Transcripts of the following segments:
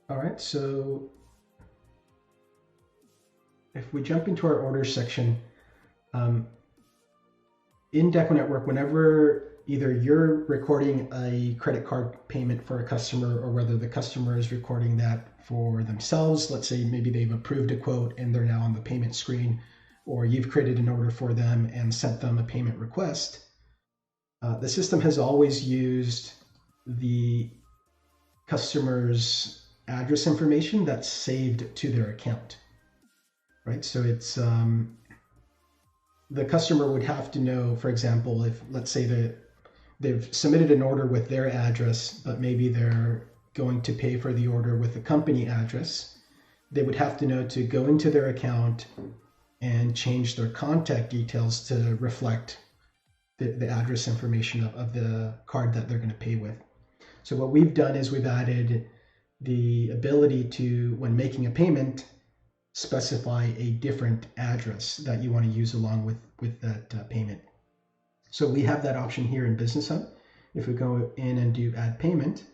All right, so if we jump into our orders section, in DecoNetwork, whenever either you're recording a credit card payment for a customer or whether the customer is recording that for themselves, let's say maybe they've approved a quote and they're now on the payment screen, or you've created an order for them and sent them a payment request, the system has always used the customer's address information that's saved to their account, right? So it's the customer would have to know, for example, if let's say that they've submitted an order with their address, but maybe they're going to pay for the order with the company address, they would have to know to go into their account and change their contact details to reflect the address information of the card that they're going to pay with. So what we've done is we've added the ability to, when making a payment, specify a different address that you want to use along with that payment. So we have that option here in Business Hub. If we go in and do add payment,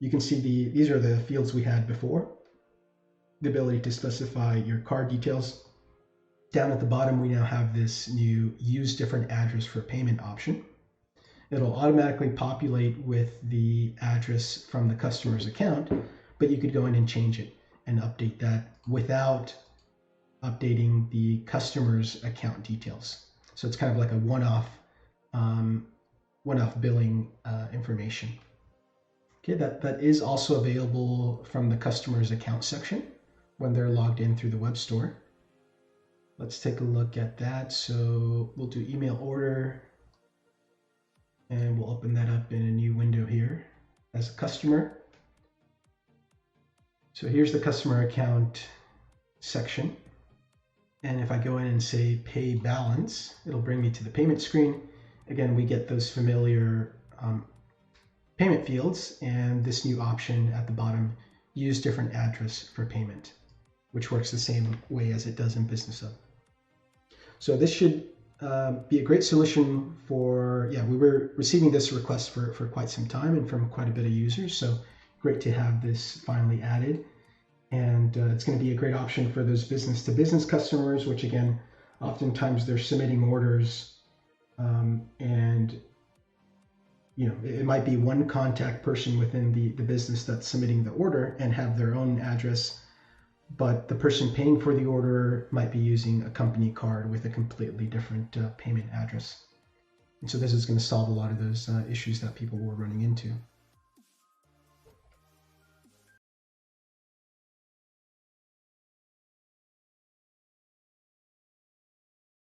you can see these are the fields we had before. The ability to specify your card details. Down at the bottom, we now have this new use different address for payment option. It'll automatically populate with the address from the customer's account, but you could go in and change it and update that without updating the customer's account details. So it's kind of like a one-off billing information. Okay, that is also available from the customer's account section when they're logged in through the web store. Let's take a look at that. So we'll do email order, and we'll open that up in a new window here as a customer. So here's the customer account section. And if I go in and say pay balance, it'll bring me to the payment screen. Again, we get those familiar payment fields and this new option at the bottom, use different address for payment, which works the same way as it does in Business Hub. So this should be a great solution for, we were receiving this request for quite some time and from quite a bit of users. So great to have this finally added. And it's going to be a great option for those business-to-business customers, which again, oftentimes they're submitting orders and it might be one contact person within the business that's submitting the order and have their own address, but the person paying for the order might be using a company card with a completely different payment address. And so this is going to solve a lot of those issues that people were running into.